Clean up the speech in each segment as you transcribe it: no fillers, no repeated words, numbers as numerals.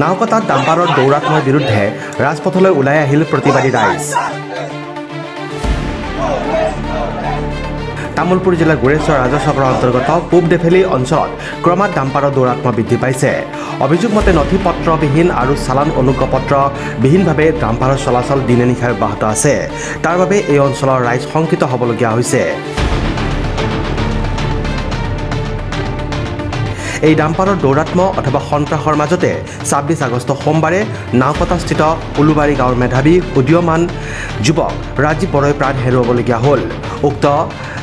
নাওকটাত ডাম্পাৰৰ দৌৰাত্মৰ বিৰুদ্ধে ৰাজপথলৈ ওলাই আহিল প্ৰতিবাদী ৰাইজ। তামুলপুৰ জিলাৰ গোৰেশ্বৰ ৰাজচক্ৰৰ অন্তৰ্গত পূব ডেফেলি অঞ্চলত ক্ৰমাৎ ডাম্পাৰৰ দৌৰাত্ম বৃদ্ধি পাইছে। অভিযোগ মতে নথি পত্ৰবিহীন আৰু চালান অনুজ্ঞাপত্ৰবিহীনভাৱে ডাম্পাৰৰ চলাচল দিনে নিশাই অব্যাহত আছে। তাৰ বাবে এই অঞ্চলৰ ৰাইজ শংকিত হ'বলগীয়া হৈছে। এই ডাম্পাৰৰ দৌৰাত্ম অথবা সন্ত্ৰাসৰ মাজতে ২৬ আগষ্ট সোমবাৰে নাওকটাস্থিত উলুবাৰী গাঁৱৰ মেধাৱী উদীয়মান যুৱক ৰাজীৱ বৰই প্ৰাণ হেৰুৱাবলগীয়া হ'ল। উক্ত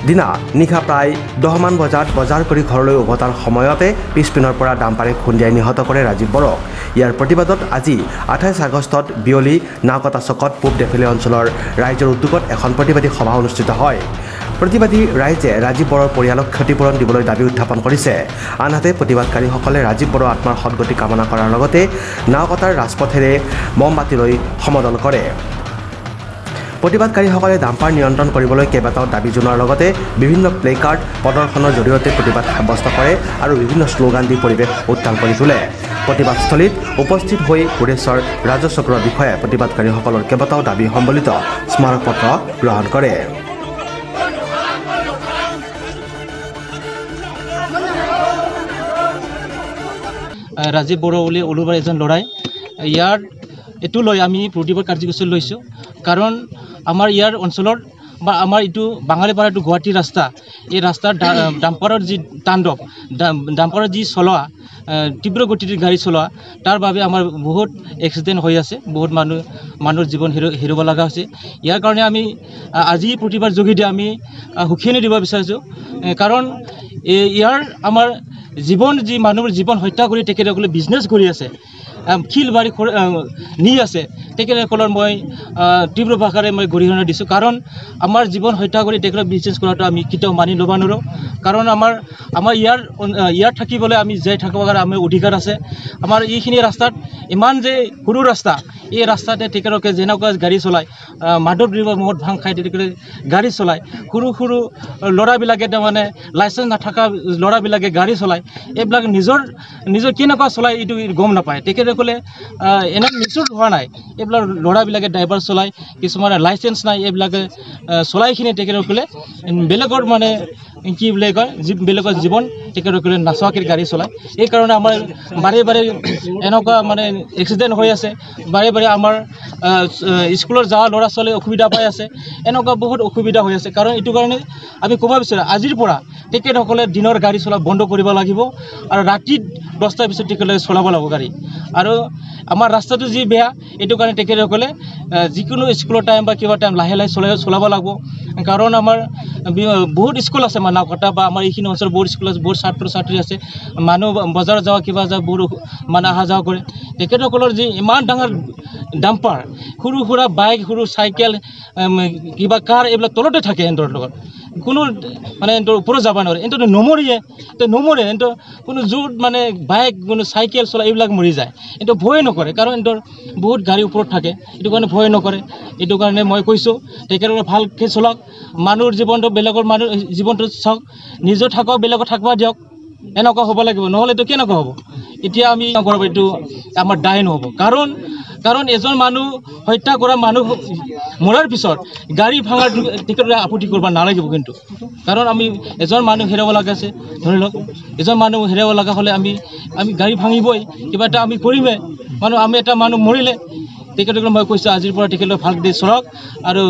দিনা নিশা প্ৰায় ১০ মান বজাত বজাৰ কৰি ঘৰলৈ উভতাৰ সময়তে পিছপিনৰ পৰা ডাম্পাৰে খুন্দিয়াই নিহত কৰে ৰাজীৱ বৰক। ইয়াৰ প্ৰতিবাদত আজি ২৮ আগষ্টত বিয়লি নাওকটা চকত পূব ডেফেলি অঞ্চলৰ ৰাইজৰ উদ্যোগত এখন প্ৰতিবাদী সভা অনুষ্ঠিত হয়। প্ৰতিবাদী ৰাইজে ৰাজীৱ বৰৰ পৰিয়ালক ক্ষতিপূৰণ দিবলৈ দাবী উত্থাপন কৰিছে। আনহাতে প্ৰতিবাদকাৰীসকলে ৰাজীৱ বৰৰ আত্মাৰ সদগতি কামনা কৰাৰ লগতে নাওকটাৰ ৰাজপথেৰে মমবাতি লৈ সমদল কৰে। প্ৰতিবাদকাৰীসকলে ডাম্পাৰ নিয়ন্ত্ৰণ কৰিবলৈ কেইবাটাও দাবী জনোৱাৰ লগতে বিভিন্ন প্লে কাৰ্ড প্ৰদৰ্শনৰ জৰিয়তে প্ৰতিবাদ সাব্যস্ত কৰে আৰু বিভিন্ন শ্লোগান দি পৰিৱেশ উত্তাল কৰি তোলে। প্ৰতিবাদস্থলীত উপস্থিত হৈ গোৰেশ্বৰ ৰাজচক্ৰৰ বিষয়ে প্ৰতিবাদকাৰীসকলৰ কেইবাটাও দাবী সম্বলিত স্মাৰকপত্ৰ গ্ৰহণ কৰে। ৰাজীৱ বড়ো বুলি উলুবাৰী এজন ল'ৰাই ইয়াৰ এইটো লৈ আমি প্ৰতিবাদ কাৰ্যসূচী লৈছোঁ। কাৰণ আমাৰ ইয়াৰ অঞ্চলৰ বা আমাৰ এইটো বাঙালীপাৰা এইটো গুৱাহাটী ৰাস্তা, এই ৰাস্তাৰ ডাম্পাৰৰ যি তাণ্ডৱ, ডাম্পাৰৰ যি চলোৱা তীব্ৰ গতিৰ গাড়ী চলোৱা, তাৰ বাবে আমাৰ বহুত এক্সিডেণ্ট হৈ আছে, বহুত মানুহৰ জীৱন হেৰুৱাব লগা হৈছে। ইয়াৰ কাৰণে আমি আজি প্ৰতিবাদ যোগেদি আমি সুখিয়ানি দিব বিচাৰিছোঁ। কাৰণ ইয়াৰ আমাৰ জীৱন যি মানুহৰ জীৱন হত্যা কৰি তেখেতসকলে বিজনেছ কৰি আছে, শিল বাৰী নি আছে, তেখেতসকলৰ মই তীব্ৰ ভাষাৰে মই গৰিহণা দিছোঁ। কাৰণ আমাৰ জীৱন হত্যা কৰি তেখেতক বিজনেছ কৰাটো আমি কেতিয়াও মানি ল'ব নোৱাৰোঁ। কাৰণ আমাৰ ইয়াৰ থাকিবলৈ আমি জীয়াই থাকিবৰ কাৰণে আমাৰ অধিকাৰ আছে। আমাৰ এইখিনি ৰাস্তাত ইমান যে সৰু ৰাস্তা, এই ৰাস্তাতে তেখেতলোকে যেনেকুৱা গাড়ী চলায়, মাদক দ্ৰব্য মদ ভাং খাই তেখেতে গাড়ী চলায়, সৰু সৰু ল'ৰাবিলাকে তাৰমানে লাইচেঞ্চ নাথাকা ল'ৰাবিলাকে গাড়ী চলায়, এইবিলাক নিজৰ কেনেকুৱা চলায় এইটো গম নাপায়। তেখেতসকলে এনে মেচুৰ হোৱা নাই, এইবিলাক ল'ৰাবিলাকে ড্ৰাইভাৰ চলায়, কিছুমানে লাইচেঞ্চ নাই, এইবিলাকে চলাইখিনি তেখেতসকলে বেলেগৰ মানে কি বুলি কয় বেলেগৰ জীৱন তেখেতসকলে নাচোৱাকৈ গাড়ী চলায়। এইকাৰণে আমাৰ বাৰে বাৰে এনেকুৱা মানে এক্সিডেণ্ট হৈ আছে, বাৰে বাৰে আমাৰ স্কুলত যোৱা ল'ৰা ছোৱালী অসুবিধা পাই আছে, এনেকুৱা বহুত অসুবিধা হৈ আছে। কাৰণ এইটো কাৰণে আমি ক'ব বিচাৰোঁ আজিৰ পৰা তেখেতসকলে দিনৰ গাড়ী চলা বন্ধ কৰিব লাগিব আৰু ৰাতি 10টাৰ পিছত তেখেতসকলে চলাব লাগিব গাড়ী। আৰু আমাৰ ৰাস্তাটো যি বেয়া, এইটো কাৰণে তেখেতসকলে যিকোনো স্কুলৰ টাইম বা কিবা টাইম লাহে লাহে চলাব লাগিব। কাৰণ আমাৰ বহুত স্কুল আছে নাওকটা বা আমাৰ এইখিনি অঞ্চলত বহুত স্কুল আছে, বহুত ছাত্ৰ ছাত্ৰী আছে, মানুহ বজাৰত যোৱা কিবা যোৱা বহুত মানে অহা যোৱা কৰে। তেখেতসকলৰ যি ইমান ডাঙৰ ডাম্পাৰ, সৰু সুৰা বাইক, সৰু চাইকেল, কিবা কাৰ, এইবিলাক তলতে থাকে, সিহঁতৰ লগত কোনো মানে সিহঁতৰ ওপৰত যাব নোৱাৰে, সিহঁতৰ নমৰে, সিহঁতৰ কোনো জোৰ মানে বাইক কোনো চাইকেল চলা এইবিলাক মৰি যায়, কিন্তু ভয় নকৰে। কাৰণ সিহঁতৰ বহুত গাড়ী ওপৰত থাকে, এইটো কাৰণে ভয় নকৰে। এইটো কাৰণে মই কৈছোঁ তেখেতসকলে ভালকৈ চলাওক, মানুহৰ জীৱনটো বেলেগৰ মানুহ জীৱনটো চাওক, নিজৰ থাকক বেলেগৰ থাকিব দিয়ক, এনেকুৱা হ'ব লাগিব, নহ'লে এইটো কেনেকুৱা হ'ব। এতিয়া আমি কৰিব এইটো আমাৰ দায় নহ'ব। কাৰণ এজন মানুহ হত্যা কৰা মানুহ মৰাৰ পিছত গাড়ী ভাঙাৰ তেখেতসকলে আপত্তি কৰিব নালাগিব কিন্তু। কাৰণ আমি এজন মানুহ হেৰাব লগা আছে, ধৰি লওক এজন মানুহ হেৰাব লগা হ'লে আমি গাড়ী ভাঙিবই, কিবা এটা আমি কৰিমেই। আমি এটা মানুহ মৰিলে তেখেতসকলে মই কৈছোঁ আজিৰ পৰা তেখেতলোকে ভালকৈ চলাওক আৰু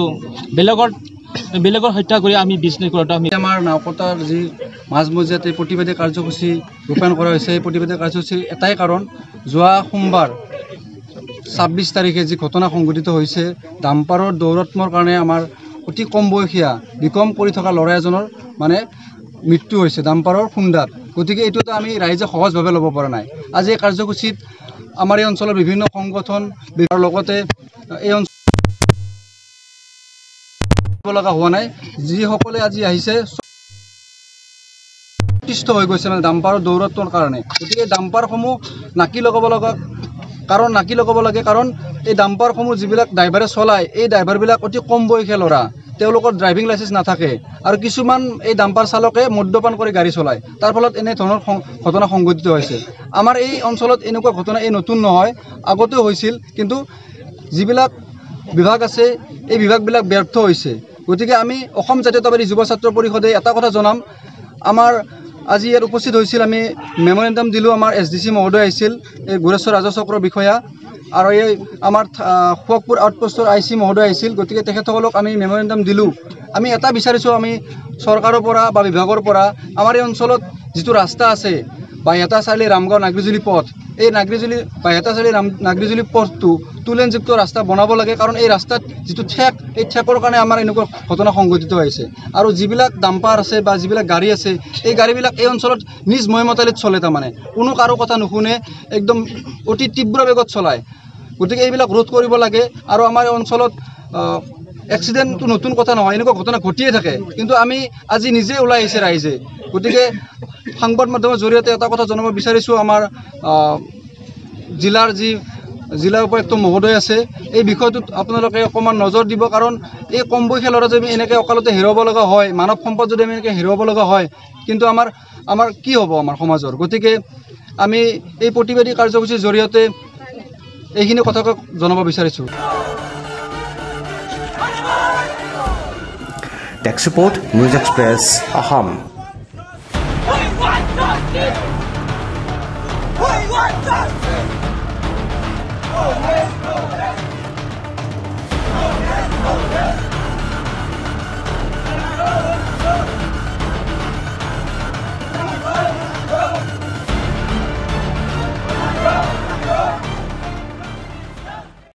বেলেগৰ হত্যা কৰি আমি বিজনেছ কৰাটো আমি আমাৰ নাওকটাৰ যি মাজমজিয়াত এই প্ৰতিবাদী কাৰ্যসূচী ৰূপায়ণ কৰা হৈছে। এই প্ৰতিবাদী কাৰ্যসূচীৰ এটাই কাৰণ, যোৱা সোমবাৰ ২৬ তাৰিখে যি ঘটনা সংঘটিত হৈছে, ডাম্পাৰৰ দৌৰাত্মৰ কাৰণে আমাৰ অতি কম বয়সীয়া বিকম কৰি থকা ল'ৰা এজনৰ মানে মৃত্যু হৈছে ডাম্পাৰৰ খুন্দাত। গতিকে এইটো এটা আমি ৰাইজে সহজভাৱে ল'ব পৰা নাই। আজি এই কাৰ্যসূচীত আমাৰ এই অঞ্চলৰ বিভিন্ন সংগঠন লগতে এই অঞ্চল লগা হোৱা নাই, যিসকলে আজি আহিছে সন্তুষ্ট হৈ গৈছে মানে ডাম্পাৰৰ দৌৰাত্মৰ কাৰণে। গতিকে ডাম্পাৰসমূহ নাকি লগাব লাগে, কাৰণ এই ডাম্পাৰসমূহ যিবিলাক ড্ৰাইভাৰে চলায়, এই ড্ৰাইভাৰবিলাক অতি কম বয়সীয়া ল'ৰা, তেওঁলোকৰ ড্ৰাইভিং লাইচেন্স নাথাকে আৰু কিছুমান এই ডাম্পাৰ চালকে মদ্যপান কৰি গাড়ী চলায় তাৰ ফলত এনে ধৰণৰ ঘটনা সংঘটিত হৈছে আমাৰ এই অঞ্চলত এনেকুৱা ঘটনা এই নতুন নহয় আগতেও হৈছিল কিন্তু যিবিলাক বিভাগ আছে এই বিভাগবিলাক ব্যৰ্থ হৈছে গতিকে আমি অসম জাতীয়তাবাদী যুৱ ছাত্ৰ পৰিষদে এটা কথা জনাম আমাৰ আজি ইয়াত উপস্থিত হৈছিল আমি মেমৰেণ্ডাম দিলোঁ আমাৰ SDC মহোদয় আহিছিল এই গোৰেশ্বৰ ৰাজচক্ৰৰ বিষয়া আৰু এই আমাৰ খোৱাকপুৰ আউটপোষ্টৰ IC মহোদয় আহিছিল গতিকে তেখেতসকলক আমি মেমৰেণ্ডাম দিলোঁ আমি এটা বিচাৰিছোঁ আমি চৰকাৰৰ পৰা বা বিভাগৰ পৰা আমাৰ এই অঞ্চলত যিটো ৰাস্তা আছে বাইহাটা চাৰিআলি ৰামগাঁও নাগৰিজুলি পথ এই নাগৰিজুলি বাইহাটা চাৰিআলি নাগৰিজুলি পথটো টুলেনযুক্ত ৰাস্তা বনাব লাগে কাৰণ এই ৰাস্তাত যিটো ঠেক এই ঠেকৰ কাৰণে আমাৰ এনেকুৱা ঘটনা সংঘটিত হৈছে আৰু যিবিলাক ডাম্পাৰ আছে বা যিবিলাক গাড়ী আছে এই গাড়ীবিলাক এই অঞ্চলত নিজ মহিমতালিত চলে তাৰমানে কোনো কাৰো কথা নুশুনে একদম অতি তীব্ৰ বেগত চলায় গতিকে এইবিলাক ৰোধ কৰিব লাগে আৰু আমাৰ এই অঞ্চলত এক্সিডেণ্টটো নতুন কথা নহয় এনেকুৱা ঘটনা ঘটিয়ে থাকে কিন্তু আমি আজি নিজে ওলাই আহিছে ৰাইজে গতিকে সংবাদ মাধ্যমৰ জৰিয়তে এটা কথা জনাব বিচাৰিছোঁ আমাৰ জিলা উপায়ুক্ত মহোদয় আছে এই বিষয়টোত আপোনালোকে অকণমান নজৰ দিব কাৰণ এই কম বয়সীয়া ল'ৰা যদি এনেকৈ অকালতে হেৰুৱাব লগা হয় মানৱ সম্পদ যদি আমি এনেকৈ হেৰুৱাব লগা হয় কিন্তু আমাৰ কি হ'ব আমাৰ সমাজৰ গতিকে আমি এই প্ৰতিবাদী কাৰ্যসূচীৰ জৰিয়তে এইখিনি কথাকে জনাব বিচাৰিছোঁ টেক্স ৰিপৰ্ট নিউজ এক্সপ্ৰেছ অসম